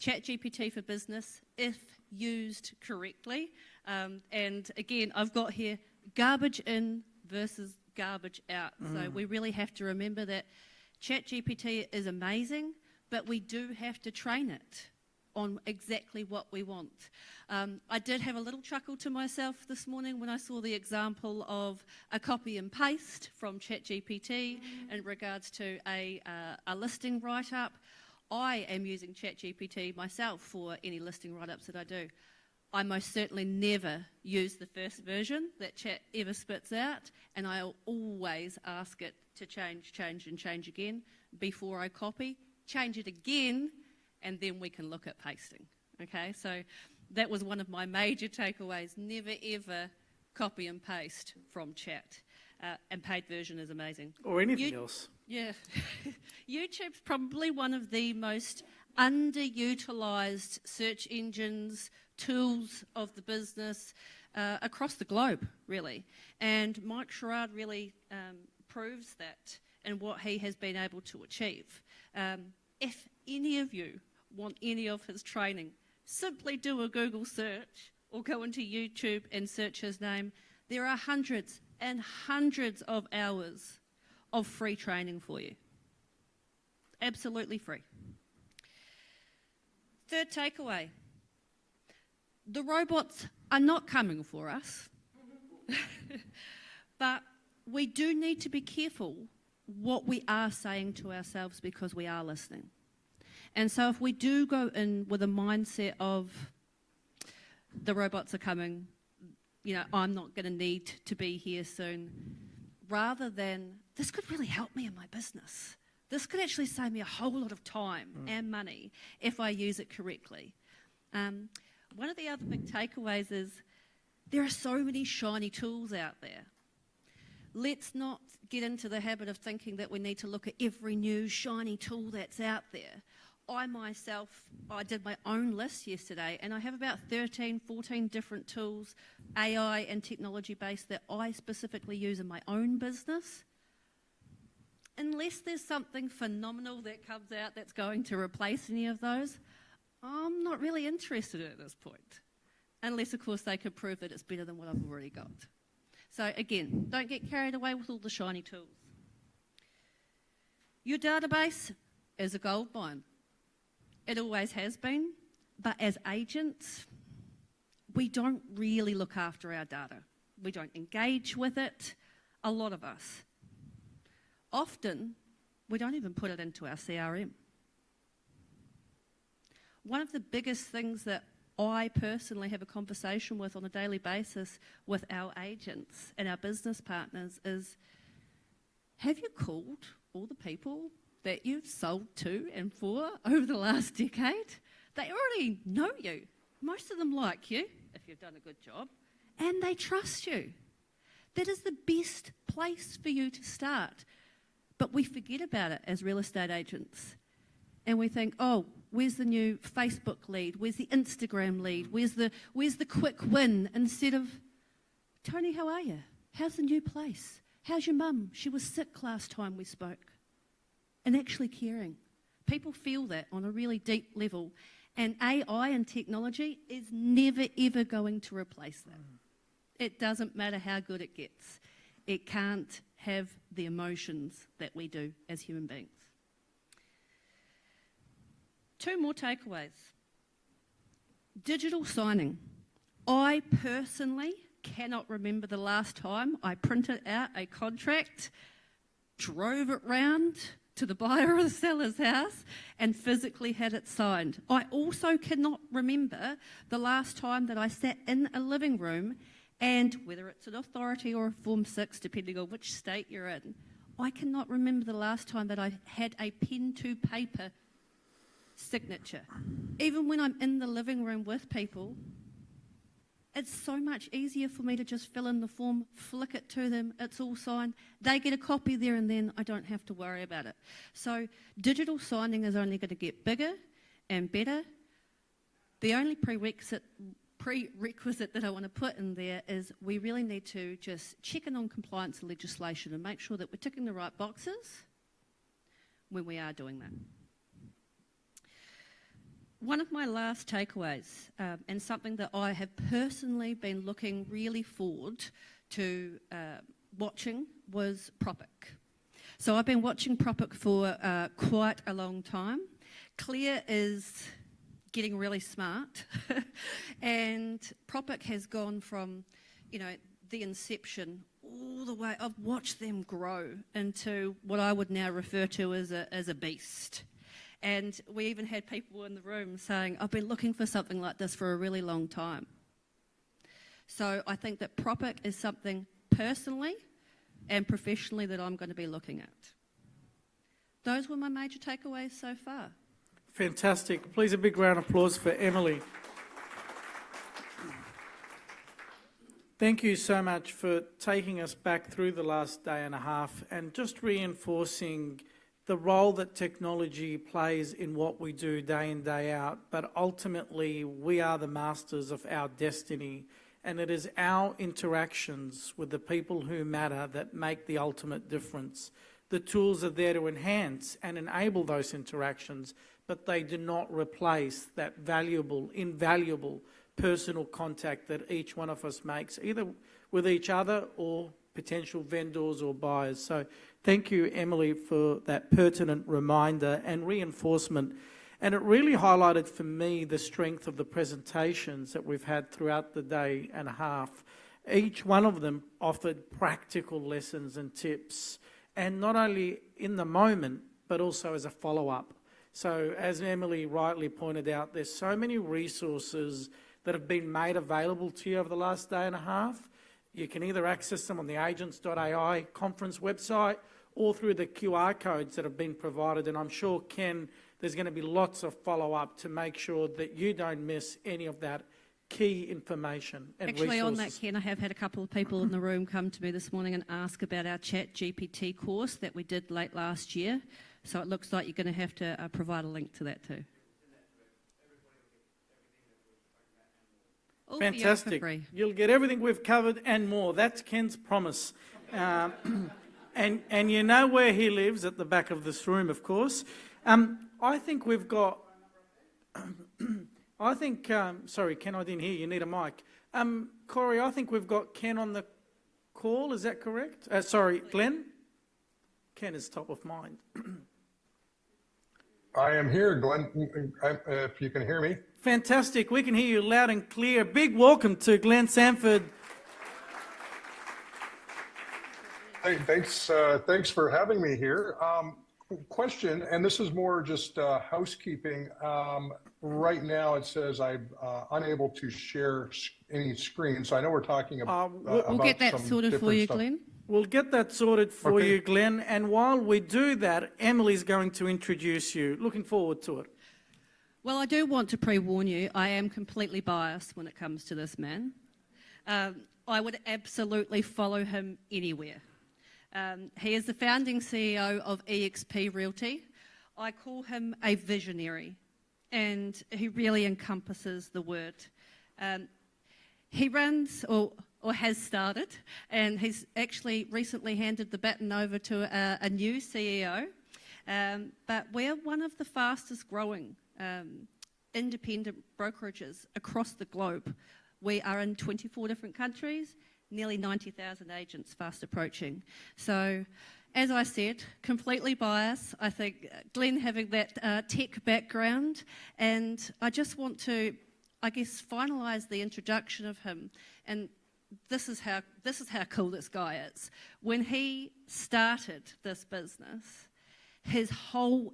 ChatGPT for business, if used correctly. And again, I've got here garbage in versus garbage out. So we really have to remember that ChatGPT is amazing, but we do have to train it on exactly what we want. I did have a little chuckle to myself this morning when I saw the example of a copy and paste from ChatGPT in regards to a listing write-up. I am using ChatGPT myself for any listing write-ups that I do. I most certainly never use the first version that Chat ever spits out, and I'll always ask it to change again before I copy, change it again, and then we can look at pasting. Okay, so that was one of my major takeaways. Never ever copy and paste from Chat. And paid version is amazing. Or anything else. Yeah. YouTube's probably one of the most underutilised search engines, tools of the business across the globe, really. And Mike Sherrard really proves that in what he has been able to achieve. If any of you want any of his training, simply do a Google search or go into YouTube and search his name. There are hundreds and hundreds of hours of free training for you. Absolutely free. Third takeaway. The robots are not coming for us, but we do need to be careful what we are saying to ourselves because we are listening. And so if we do go in with a mindset of the robots are coming, I'm not going to need to be here soon, rather than this could really help me in my business. This could actually save me a whole lot of time and money if I use it correctly. One of the other big takeaways is there are so many shiny tools out there. Let's not get into the habit of thinking that we need to look at every new shiny tool that's out there. I did my own list yesterday, and I have about 13, 14 different tools, AI and technology based, that I specifically use in my own business. Unless there's something phenomenal that comes out that's going to replace any of those, I'm not really interested at this point. Unless, of course, they could prove that it's better than what I've already got. So again, don't get carried away with all the shiny tools. Your database is a goldmine. It always has been, but as agents, we don't really look after our data. We don't engage with it, a lot of us. Often, we don't even put it into our CRM. One of the biggest things that I personally have a conversation with on a daily basis with our agents and our business partners is, have you called all the people that you've sold to and for over the last decade? They already know you. Most of them like you, if you've done a good job, and they trust you. That is the best place for you to start. But we forget about it as real estate agents. And we think, oh, where's the new Facebook lead? Where's the Instagram lead? Where's the quick win? Instead of, Tony, how are you? How's the new place? How's your mum? She was sick last time we spoke. And actually caring. People feel that on a really deep level. And AI and technology is never, ever going to replace that. It doesn't matter how good it gets. It can't have the emotions that we do as human beings. 2 more takeaways. Digital signing. I personally cannot remember the last time I printed out a contract, drove it round to the buyer or the seller's house and physically had it signed. I also cannot remember the last time that I sat in a living room and, whether it's an authority or a Form 6, depending on which state you're in, I cannot remember the last time that I had a pen to paper signature. Even when I'm in the living room with people, it's so much easier for me to just fill in the form, flick it to them, it's all signed. They get a copy there and then I don't have to worry about it. So digital signing is only going to get bigger and better. The only prerequisite that I want to put in there is we really need to just check in on compliance and legislation and make sure that we're ticking the right boxes when we are doing that. One of my last takeaways, and something that I have personally been looking really forward to watching, was Propic. So I've been watching Propic for quite a long time. Claire is getting really smart, and Propic has gone from, the inception all the way. I've watched them grow into what I would now refer to as a beast. And we even had people in the room saying, I've been looking for something like this for a really long time. So I think that Propic is something personally and professionally that I'm going to be looking at. Those were my major takeaways so far. Fantastic. Please a big round of applause for Emily. Thank you so much for taking us back through the last day and a half and just reinforcing the role that technology plays in what we do day in, day out. But ultimately, we are the masters of our destiny, and it is our interactions with the people who matter that make the ultimate difference. The tools are there to enhance and enable those interactions, but they do not replace that valuable, invaluable personal contact that each one of us makes, either with each other or potential vendors or buyers. So thank you, Emily, for that pertinent reminder and reinforcement. And it really highlighted for me the strength of the presentations that we've had throughout the day and a half. Each one of them offered practical lessons and tips, and not only in the moment, but also as a follow-up. So as Emily rightly pointed out, there's so many resources that have been made available to you over the last day and a half. You can either access them on the agents.ai conference website or through the QR codes that have been provided. And I'm sure, Ken, there's going to be lots of follow-up to make sure that you don't miss any of that key information and Actually, resources. on that, Ken, I have had a couple of people in the room come to me this morning and ask about our Chat GPT course that we did late last year. So it looks like you're going to have to provide a link to that too. All Fantastic. for free. You'll get everything we've covered and more. That's Ken's promise. And you know where he lives, at the back of this room, of course. I think we've got... sorry, Ken, I didn't hear you. You need a mic. Corey, I think we've got Ken on the call. Is that correct? Sorry, Glenn? Ken is top of mind. I am here, Glenn, if you can hear me. Fantastic. We can hear you loud and clear. Big welcome to Glenn Sanford. Hey, thanks for having me here. Question, and this is more just housekeeping. Right now it says I'm unable to share any screen, so I know we're talking about We'll get that sorted for you, Glenn. We'll get that sorted for you, Glenn. And while we do that, Emily's going to introduce you. Looking forward to it. Well, I do want to pre-warn you, I am completely biased when it comes to this man. I would absolutely follow him anywhere. He is the founding CEO of EXP Realty. I call him a visionary, and he really encompasses the word. He runs, or has started, and he's actually recently handed the baton over to a new CEO. But we're one of the fastest growing independent brokerages across the globe. We are in 24 different countries, nearly 90,000 agents fast approaching. So, as I said, completely biased. I think Glenn having that tech background, and I just want to, I guess, finalise the introduction of him. And this is how cool this guy is. When he started this business, his whole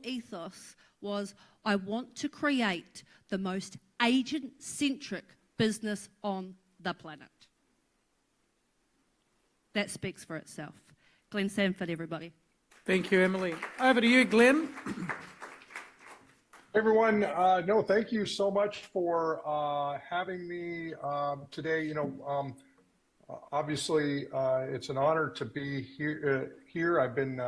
ethos was, I want to create the most agent-centric business on the planet. That speaks for itself. Glenn Sanford, everybody. Thank you, Emily. Over to you, Glenn. Everyone, no, thank you so much for having me today. You know, obviously, it's an honor to be here. I've been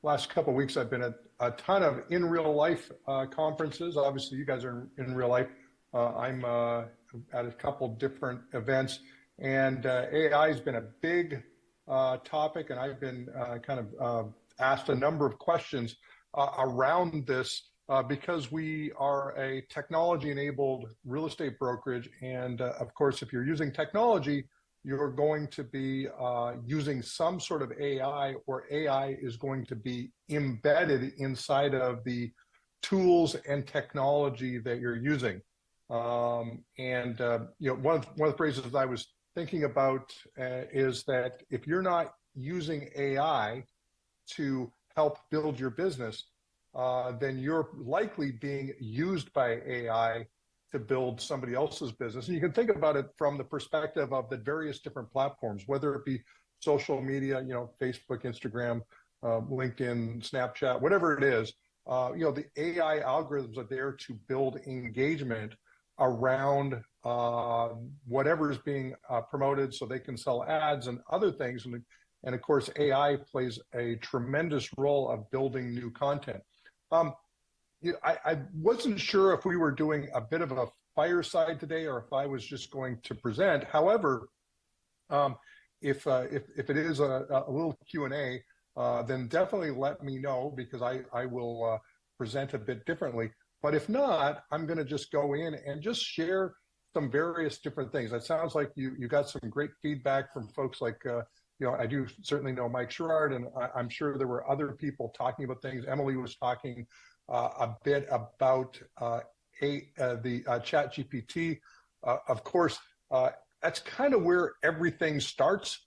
last couple of weeks. I've been at a ton of in real life conferences. Obviously, you guys are in real life. I'm at a couple different events, and AI has been a big topic, and I've been kind of asked a number of questions around this. because we are a technology-enabled real estate brokerage. And of course, if you're using technology, you're going to be using some sort of AI, or AI is going to be embedded inside of the tools and technology that you're using. One of the phrases I was thinking about is that if you're not using AI to help build your business, then you're likely being used by AI to build somebody else's business. And you can think about it from the perspective of the various different platforms, whether it be social media, Facebook, Instagram, LinkedIn, Snapchat, whatever it is. The AI algorithms are there to build engagement around whatever is being promoted, so they can sell ads and other things. And of course, AI plays a tremendous role of building new content. I wasn't sure if we were doing a bit of a fireside today or if I was just going to present. However, if it is a little Q&A, then definitely let me know, because I will present a bit differently. But if not, I'm going to just go in and just share some various different things. It sounds like you got some great feedback from folks like, I do certainly know Mike Sherrard, and I'm sure there were other people talking about things. Emily was talking a bit about the ChatGPT. Of course, that's kind of where everything starts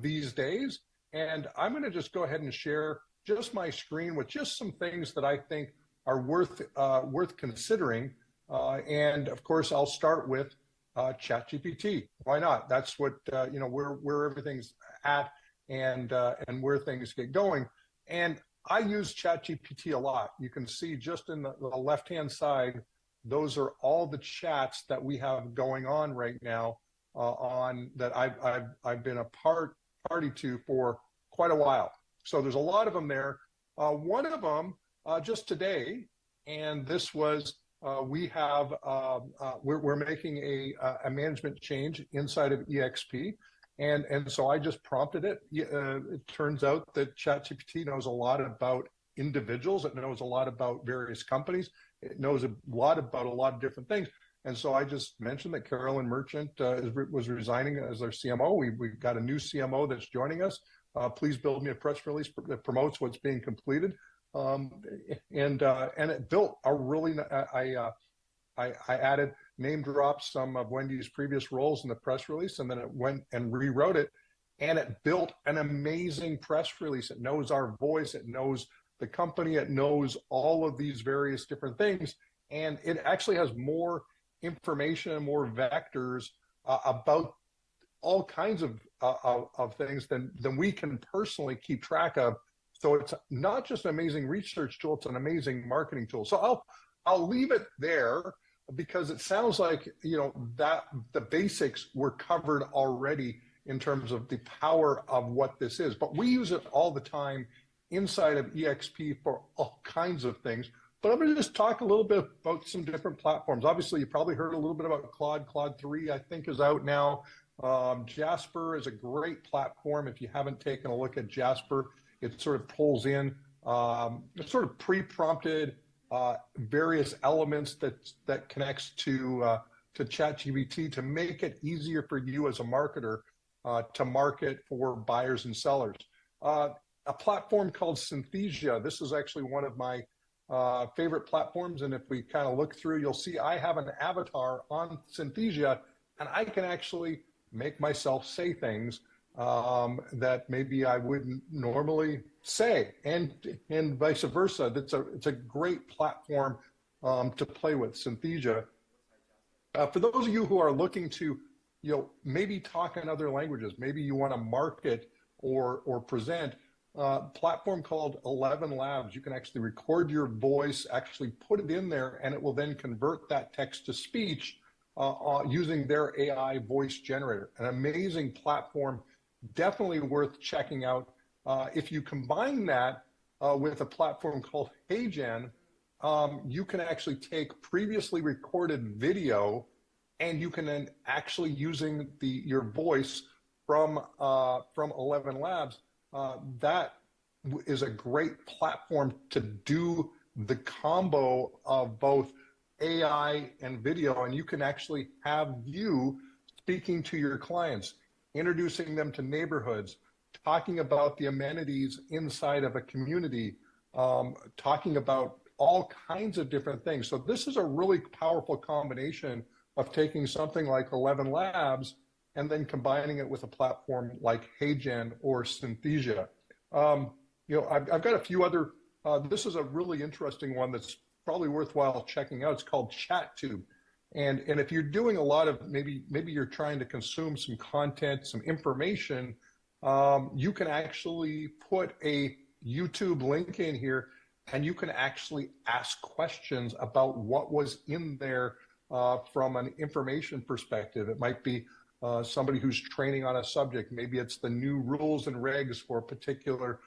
these days. And I'm going to just go ahead and share just my screen with just some things that I think are worth considering. And of course, I'll start with ChatGPT. Why not? That's what where everything's at, and where things get going. And I use ChatGPT a lot. You can see just in the left-hand side, those are all the chats that we have going on right now that I've been a party to for quite a while. So there's a lot of them there. One of them just today, and this was we're making a management change inside of EXP. And so I just prompted it. It turns out that ChatGPT knows a lot about individuals. It knows a lot about various companies. It knows a lot about a lot of different things. And so I just mentioned that Carolyn Merchant was resigning as our CMO. We've got a new CMO that's joining us. Please build me a press release that promotes what's being completed. And it built a really, I added name drops some of Wendy's previous roles in the press release, and then it went and rewrote it, and it built an amazing press release. It knows our voice, it knows the company, it knows all of these various different things, and it actually has more information and more vectors about all kinds of things than we can personally keep track of. So it's not just an amazing research tool, it's an amazing marketing tool. So I'll leave it there, because it sounds like, that the basics were covered already in terms of the power of what this is. But we use it all the time inside of EXP for all kinds of things. But I'm going to just talk a little bit about some different platforms. Obviously, you probably heard a little bit about Claude. Claude 3, I think, is out now. Jasper is a great platform. If you haven't taken a look at Jasper, it sort of pulls in sort of pre-prompted various elements that connects to ChatGPT to make it easier for you as a marketer to market for buyers and sellers. A platform called Synthesia. This is actually one of my favorite platforms, and if we kind of look through, you'll see I have an avatar on Synthesia, and I can actually make myself say things that maybe I wouldn't normally say, and vice versa. It's a great platform to play with, Synthesia. For those of you who are looking to, maybe talk in other languages, maybe you want to market or present, platform called 11 Labs. You can actually record your voice, actually put it in there, and it will then convert that text to speech using their AI voice generator. An amazing platform, definitely worth checking out. If you combine that with a platform called HeyGen, you can actually take previously recorded video, and you can then actually using your voice from 11 Labs. That is a great platform to do the combo of both AI and video, and you can actually have you speaking to your clients, introducing them to neighborhoods, talking about the amenities inside of a community, talking about all kinds of different things. So this is a really powerful combination of taking something like 11 Labs and then combining it with a platform like HeyGen or Synthesia. I've got a few other, this is a really interesting one that's probably worthwhile checking out. It's called ChatTube. And if you're doing a lot of, maybe you're trying to consume some content, some information, you can actually put a YouTube link in here, and you can actually ask questions about what was in there from an information perspective. It might be somebody who's training on a subject. Maybe it's the new rules and regs for a particular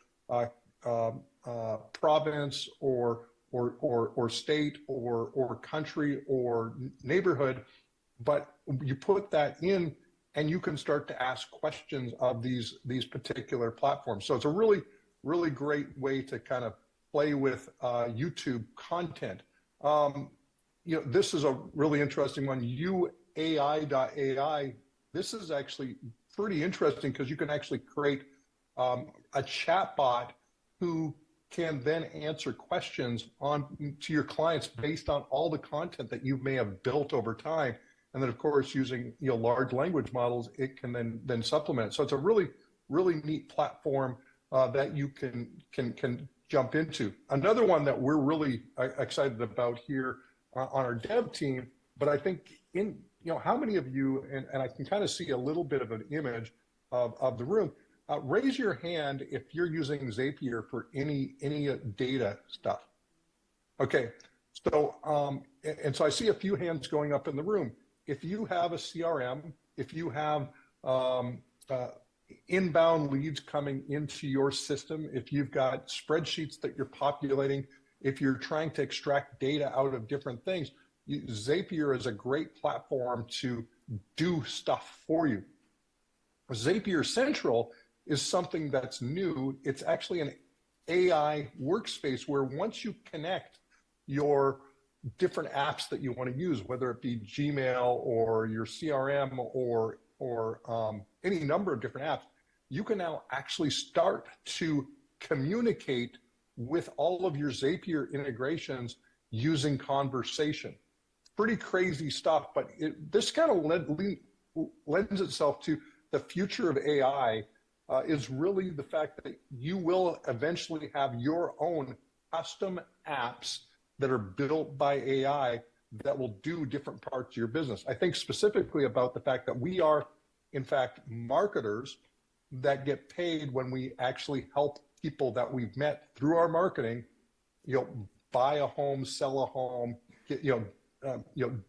province or state or country or neighborhood. But you put that in, and you can start to ask questions of these particular platforms. So it's a really, really great way to kind of play with YouTube content. This is a really interesting one, uai.ai. This is actually pretty interesting because you can actually create a chat bot who can then answer questions to your clients based on all the content that you may have built over time. And then, of course, using large language models, it can then supplement. So it's a really, really neat platform that you can jump into. Another one that we're really excited about here on our dev team, but I think how many of you, and I can kind of see a little bit of an image of the room, raise your hand if you're using Zapier for any data stuff. Okay, so and so I see a few hands going up in the room. If you have a CRM, if you have inbound leads coming into your system, if you've got spreadsheets that you're populating, if you're trying to extract data out of different things, Zapier is a great platform to do stuff for you. Zapier Central is something that's new. It's actually an AI workspace where once you connect your different apps that you want to use, whether it be Gmail or your CRM or any number of different apps, you can now actually start to communicate with all of your Zapier integrations using conversation. Pretty crazy stuff, but this kind of lends itself to the future of AI is really the fact that you will eventually have your own custom apps that are built by AI that will do different parts of your business. I think specifically about the fact that we are, in fact, marketers that get paid when we actually help people that we've met through our marketing, buy a home, sell a home,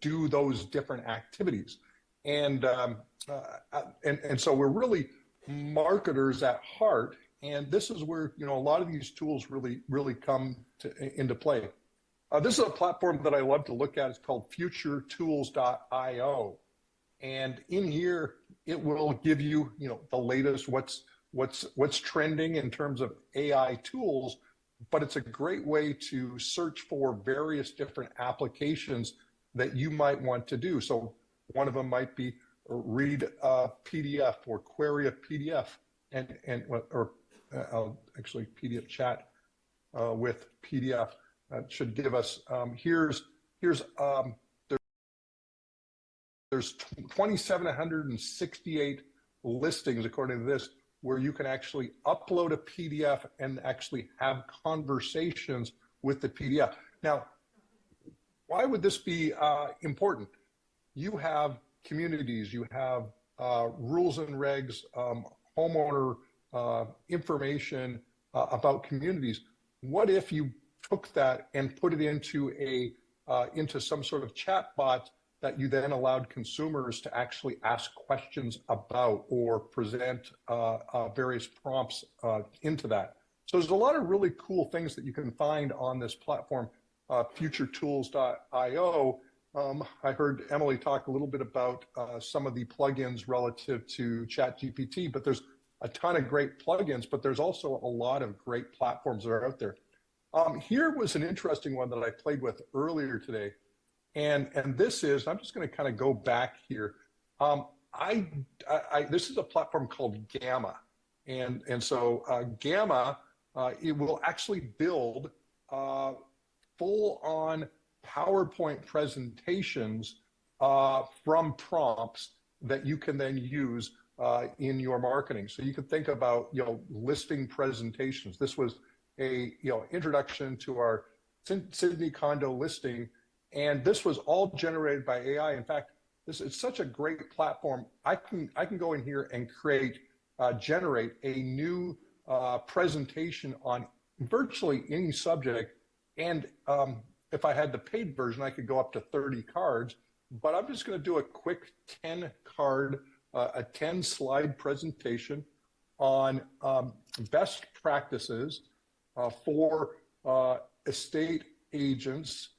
do those different activities. And so we're really marketers at heart. And this is where, a lot of these tools really come into play. This is a platform that I love to look at. It's called futuretools.io. And in here, it will give you, the latest, what's trending in terms of AI tools, but it's a great way to search for various different applications that you might want to do. So one of them might be read a PDF or query a PDF, or actually PDF chat with PDF. That should give us, there's 2,768 listings according to this, where you can actually upload a PDF and actually have conversations with the PDF. Now, why would this be important? You have communities, you have rules and regs, homeowner information about communities. What if you took that and put it into into some sort of chat bot that you then allowed consumers to actually ask questions about or present various prompts into that? So there's a lot of really cool things that you can find on this platform, futuretools.io. I heard Emily talk a little bit about some of the plugins relative to ChatGPT, but there's a ton of great plugins, but there's also a lot of great platforms that are out there. Here was an interesting one that I played with earlier today. And this is, I'm just going to kind of go back here. This is a platform called Gamma. And so Gamma, it will actually build full-on PowerPoint presentations from prompts that you can then use in your marketing. So you could think about, listing presentations. This was a, introduction to our Sydney condo listing, and this was all generated by AI. In fact, this is such a great platform. I can go in here and generate a new presentation on virtually any subject. And if I had the paid version, I could go up to 30 cards, but I'm just going to do a quick 10 card, a 10 slide presentation on best practices for estate agents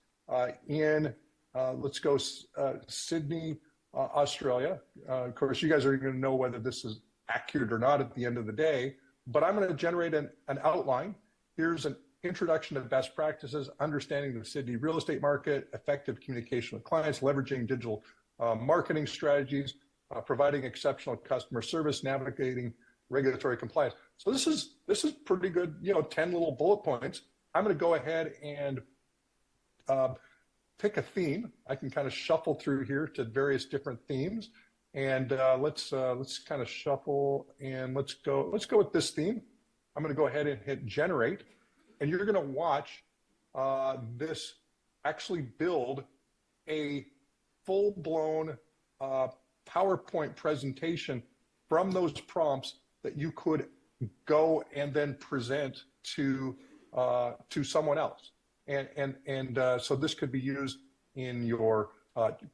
in, let's go Sydney, Australia. Of course, you guys are going to know whether this is accurate or not at the end of the day, but I'm going to generate an outline. Here's an introduction to best practices, understanding the Sydney real estate market, effective communication with clients, leveraging digital marketing strategies, providing exceptional customer service, navigating regulatory compliance. So this is pretty good, 10 little bullet points. I'm going to go ahead and pick a theme. I can kind of shuffle through here to various different themes, and let's kind of shuffle, and let's go with this theme. I'm going to go ahead and hit generate, and you're going to watch this actually build a full-blown PowerPoint presentation from those prompts that you could go and then present to someone else. And so this could be used in your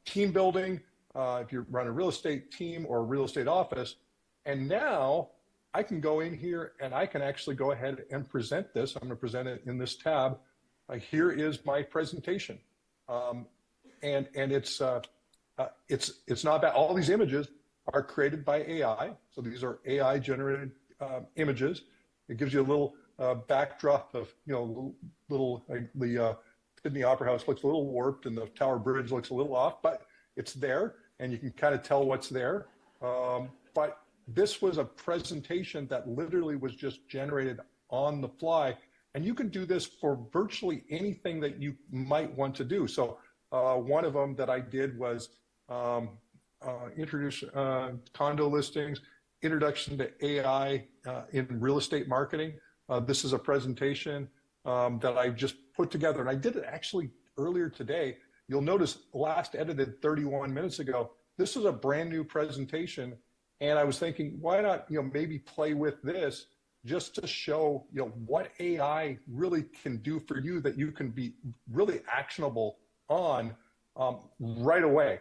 team building, if you run a real estate team or a real estate office. And now I can go in here and I can actually go ahead and present this. I'm going to present it in this tab. Here is my presentation. And it's not bad. All these images are created by AI. So these are AI generated images. It gives you a little backdrop of, the Sydney Opera House looks a little warped and the Tower Bridge looks a little off, but it's there and you can kind of tell what's there. But this was a presentation that literally was just generated on the fly. And you can do this for virtually anything that you might want to do. So one of them that I did was introduce condo listings, introduction to AI in real estate marketing. This is a presentation that I just put together, and I did it actually earlier today. You'll notice last edited 31 minutes ago. This is a brand new presentation, and I was thinking, why not, maybe play with this just to show, what AI really can do for you that you can be really actionable on right away.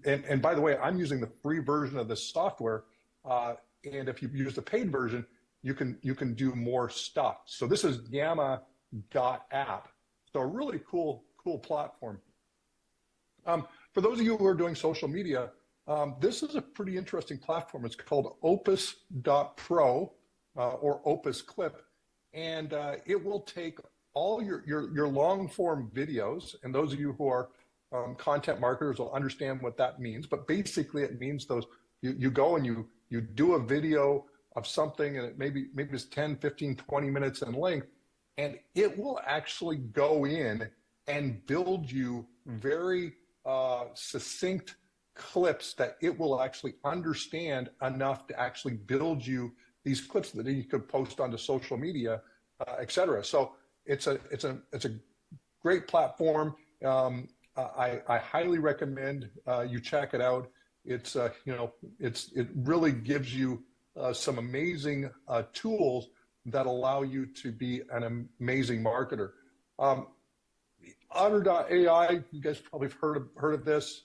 And by the way, I'm using the free version of this software, and if you use the paid version, you can do more stuff. So this is Gamma.app. So a really cool platform. For those of you who are doing social media, this is a pretty interesting platform. It's called Opus.pro or Opus Clip, and it will take all your long form videos, and those of you who are content marketers will understand what that means. But basically, it means you go and you do a video of something, and it maybe it's 10, 15, 20 minutes in length, and it will actually go in and build you very succinct clips that it will actually understand enough to actually build you these clips that you could post onto social media, et cetera. So it's a great platform. I highly recommend you check it out. It really gives you some amazing tools that allow you to be an amazing marketer. Otter.ai, you guys probably have heard of this.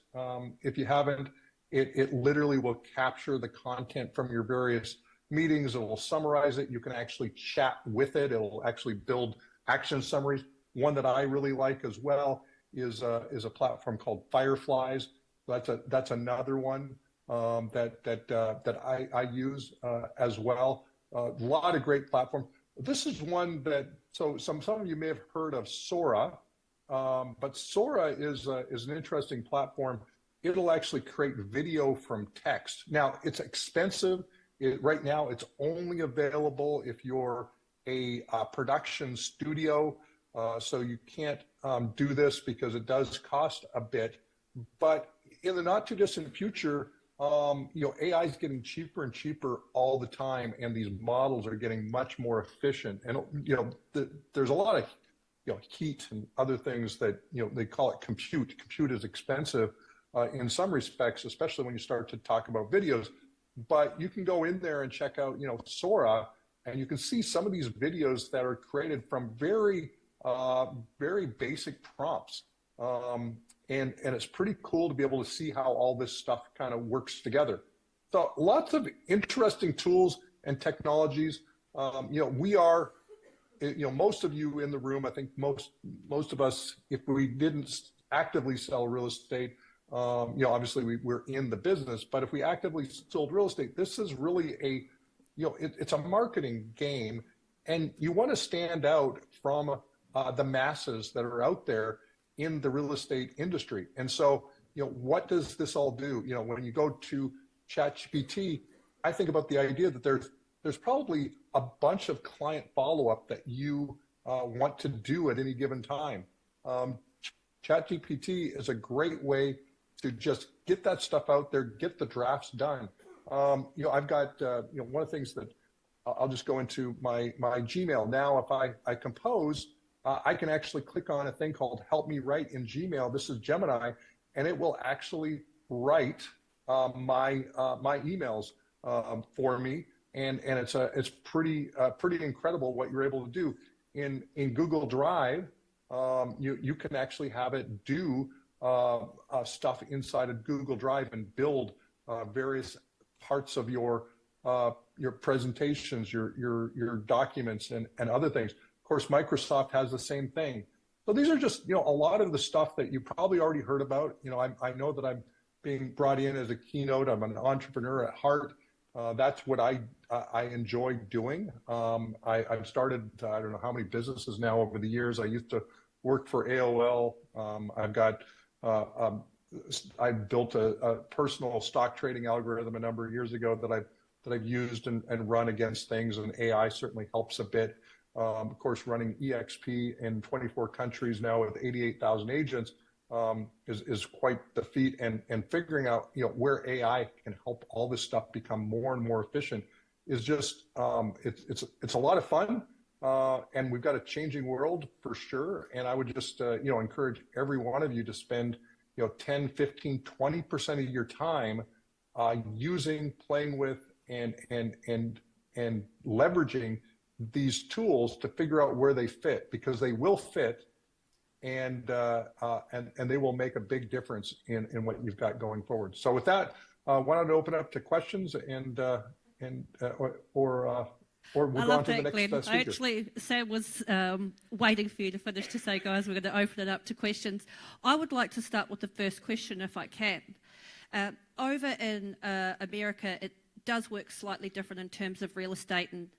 If you haven't, it literally will capture the content from your various meetings. It will summarize it. You can actually chat with it. It will actually build action summaries. One that I really like as well is a platform called Fireflies. That's another one that I use as well. A lot of great platforms. this is one that, so some of you may have heard of Sora, but Sora is an interesting platform. It'll actually create video from text. Now, it's expensive. Right now, it's only available if you're a production studio, so you can't do this because it does cost a bit. But in the not too distant future, AI is getting cheaper and cheaper all the time, and these models are getting much more efficient. And there's a lot of heat and other things that they call it compute. Compute is expensive in some respects, especially when you start to talk about videos. But you can go in there and check out Sora, and you can see some of these videos that are created from very basic prompts. And it's pretty cool to be able to see how all this stuff kind of works together. So lots of interesting tools and technologies. We are, most of you in the room, I think most of us, if we didn't actively sell real estate, obviously we're in the business, but if we actively sold real estate, this is really it's a marketing game, and you want to stand out from the masses that are out there in the real estate industry. And so, what does this all do? When you go to ChatGPT, I think about the idea that there's probably a bunch of client follow-up that you want to do at any given time. ChatGPT is a great way to just get that stuff out there, get the drafts done. I've got, one of the things that I'll just go into my Gmail. Now, if I compose, I can actually click on a thing called Help Me Write in Gmail. This is Gemini, and it will actually write my emails for me, and it's pretty incredible what you're able to do. In Google Drive, you can actually have it do stuff inside of Google Drive and build various parts of your presentations, your documents, and other things. Of course, Microsoft has the same thing. So these are just, a lot of the stuff that you probably already heard about. I know that I'm being brought in as a keynote. I'm an entrepreneur at heart. That's what I enjoy doing. I've started, I don't know how many businesses now over the years. I used to work for AOL. I built a personal stock trading algorithm a number of years ago that I've used and run against things, and AI certainly helps a bit. Of course, running EXP in 24 countries now with 88,000 agents is quite the feat. And figuring out where AI can help all this stuff become more and more efficient is just it's a lot of fun. And we've got a changing world for sure. And I would just encourage every one of you to spend 10, 15, 20% of your time using, playing with, and leveraging these tools to figure out where they fit, because they will fit, and they will make a big difference in what you've got going forward. So with that, why don't I open up to questions or we'll go on to the next speaker. I actually, Sam was waiting for you to finish to say, guys, we're going to open it up to questions. I would like to start with the first question, if I can. Over in America, it does work slightly different in terms of real estate, and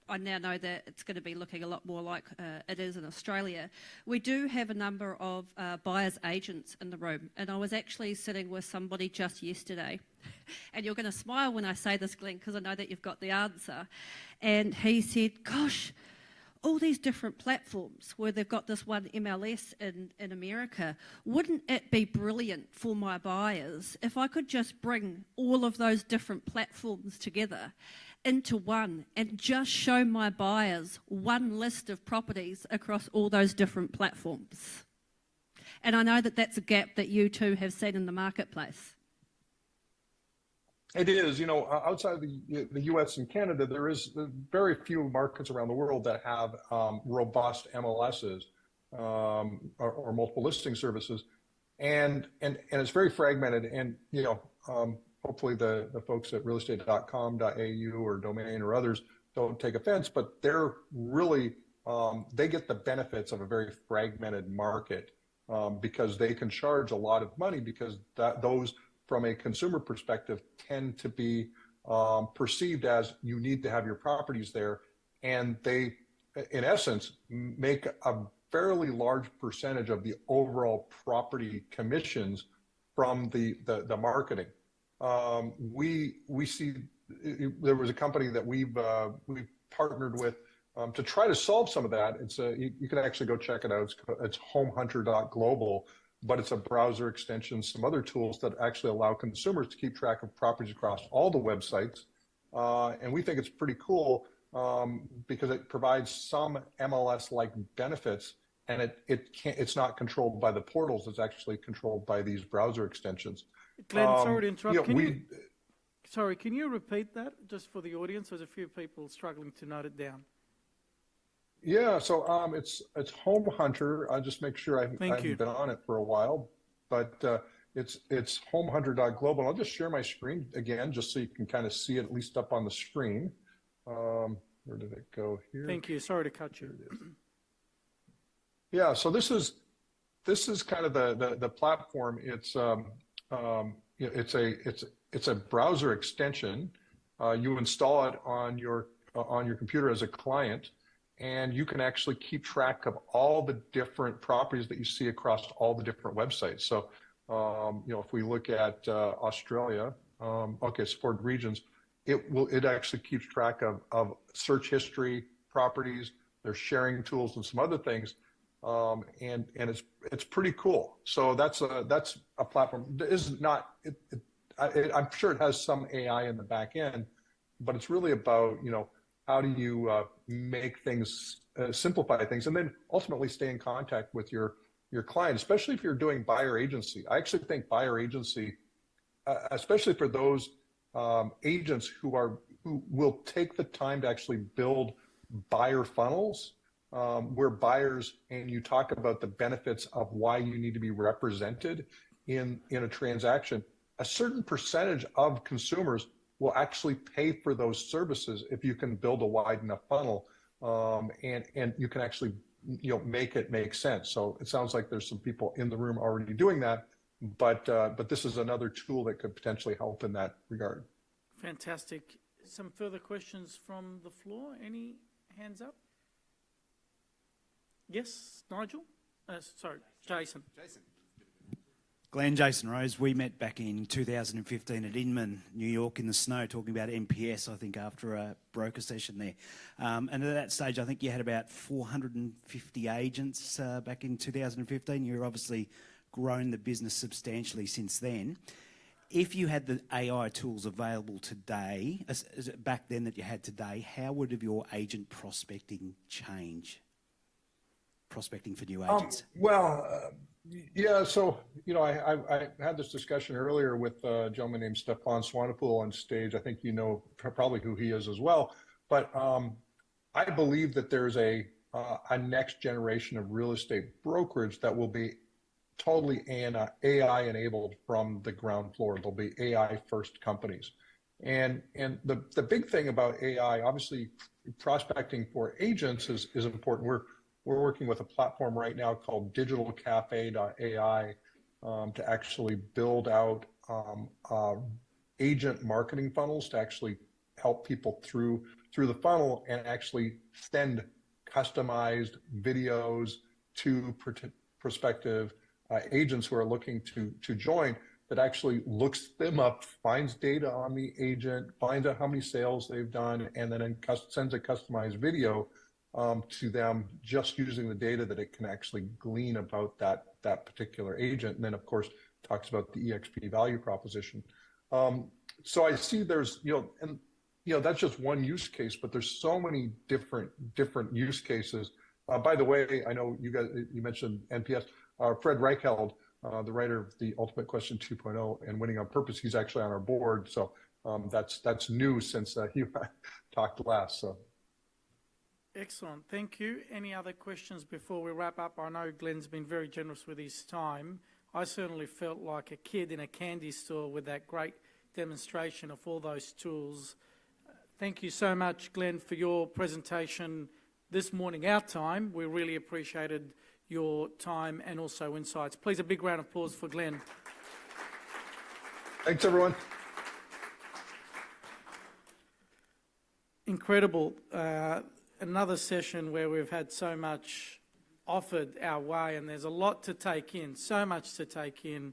I now know that it's going to be looking a lot more like it is in Australia. We do have a number of buyers agents in the room, and I was actually sitting with somebody just yesterday, and you're going to smile when I say this, Glenn, because I know that you've got the answer, and he said, gosh, all these different platforms where they've got this one MLS in America, wouldn't it be brilliant for my buyers if I could just bring all of those different platforms together into one and just show my buyers one list of properties across all those different platforms? And I know that that's a gap that you too have seen in the marketplace. It is, outside of the U.S. and Canada, there is very few markets around the world that have robust MLSs or multiple listing services, and it's very fragmented. And hopefully the folks at realestate.com.au or Domain or others don't take offense, but they're really they get the benefits of a very fragmented market because they can charge a lot of money, because those, from a consumer perspective, tend to be perceived as you need to have your properties there. and they, in essence, make a fairly large percentage of the overall property commissions from the marketing. We see there was a company that we partnered with to try to solve some of that. It's you can actually go check it out. It's homehunter.global, but it's a browser extension, some other tools that actually allow consumers to keep track of properties across all the websites. And we think it's pretty cool because it provides some MLS-like benefits, and it's not controlled by the portals. It's actually controlled by these browser extensions. Glenn, sorry to interrupt. You know, Can you repeat that just for the audience? There's a few people struggling to note it down. Yeah, so it's Home Hunter. I'll just make sure I haven't been on it for a while, but it's homehunter.global. I'll just share my screen again, just so you can kind of see it at least up on the screen. Where did it go here? Thank you. Sorry to cut you. Yeah, so this is kind of the platform. It's it's a browser extension. You install it on your computer as a client, and you can actually keep track of all the different properties that you see across all the different websites. So, you know, if we look at Australia, okay, supported regions, it actually keeps track of search history, properties, their sharing tools, and some other things. And it's pretty cool. So that's a platform. It is not. I'm sure it has some AI in the back end, but it's really about, you know, how do you make things, simplify things, and then ultimately stay in contact with your client, especially if you're doing buyer agency. I actually think buyer agency, especially for those agents who will take the time to actually build buyer funnels, where buyers, and you talk about the benefits of why you need to be represented in a transaction. A certain percentage of consumers will actually pay for those services if you can build a wide enough funnel, and you can actually, you know, make it make sense. So it sounds like there's some people in the room already doing that, but this is another tool that could potentially help in that regard. Fantastic. Some further questions from the floor? Any hands up? Yes, Nigel? Sorry, Jason. Glenn, Jason Rose, we met back in 2015 at Inman, New York, in the snow, talking about NPS, I think, after a broker session there. And at that stage, I think you had about 450 agents back in 2015. You've obviously grown the business substantially since then. If you had the AI tools available today, back then that you had today, how would your agent prospecting change? Prospecting for new agents? Yeah, so, you know, I had this discussion earlier with a gentleman named Stefan Swanepoel on stage. I think you know probably who he is as well. But I believe that there's a next generation of real estate brokerage that will be totally AI enabled from the ground floor. There'll be AI first companies. And the big thing about AI, obviously prospecting for agents is important. We're working with a platform right now called digitalcafe.ai to actually build out agent marketing funnels to actually help people through the funnel and actually send customized videos to prospective agents who are looking to join, that actually looks them up, finds data on the agent, finds out how many sales they've done, and then sends a customized video to them, just using the data that it can actually glean about that particular agent. And then, of course, talks about the EXP value proposition. So I see there's, and that's just one use case, but there's so many different use cases. By the way, I know you mentioned NPS. Fred Reichheld, the writer of The Ultimate Question 2.0 and Winning on Purpose, he's actually on our board. So that's new since he talked last. So. Excellent. Thank you. Any other questions before we wrap up? I know Glenn's been very generous with his time. I certainly felt like a kid in a candy store with that great demonstration of all those tools. Thank you so much, Glenn, for your presentation this morning, our time. We really appreciated your time and also insights. Please, a big round of applause for Glenn. Thanks, everyone. Incredible. another session where we've had so much offered our way, and there's a lot to take in, so much to take in.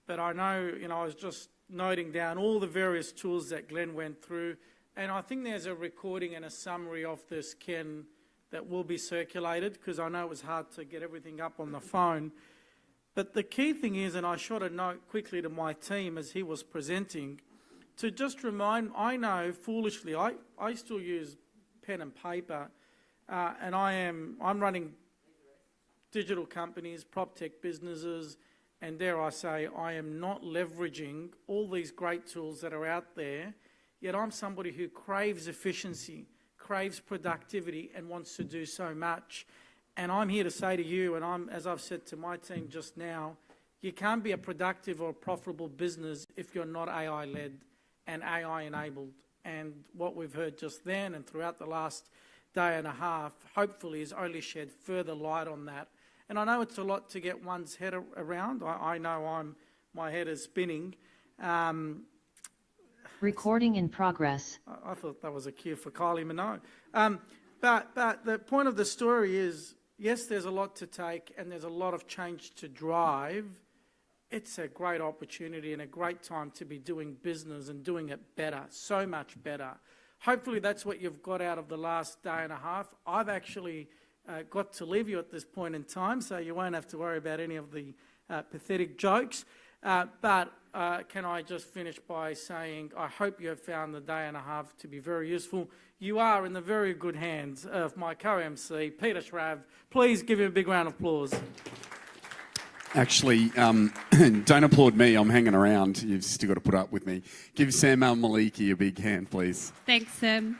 But I know, I was just noting down all the various tools that Glenn went through, and I think there's a recording and a summary of this, Ken, that will be circulated, because I know it was hard to get everything up on the phone. But the key thing is, and I shot a note quickly to my team as he was presenting, to just remind, I know foolishly, I still use pen and paper, and I'm running digital companies, prop tech businesses, and dare I say, I am not leveraging all these great tools that are out there, yet I'm somebody who craves efficiency, craves productivity, and wants to do so much. And I'm here to say to you, and as I've said to my team just now, you can't be a productive or profitable business if you're not AI-led and AI-enabled. And what we've heard just then and throughout the last day and a half, hopefully, has only shed further light on that. And I know it's a lot to get one's head around. I know my head is spinning. Recording in progress. I thought that was a cue for Kylie Minogue. But the point of the story is, yes, there's a lot to take and there's a lot of change to drive. It's a great opportunity and a great time to be doing business and doing it better, so much better. Hopefully that's what you've got out of the last day and a half. I've actually got to leave you at this point in time, so you won't have to worry about any of the pathetic jokes. But can I just finish by saying I hope you have found the day and a half to be very useful. You are in the very good hands of my co-MC, Peter Schrav. Please give him a big round of applause. Actually, don't applaud me. I'm hanging around. You've still got to put up with me. Give Sam Al-Maliki a big hand, please. Thanks, Sam.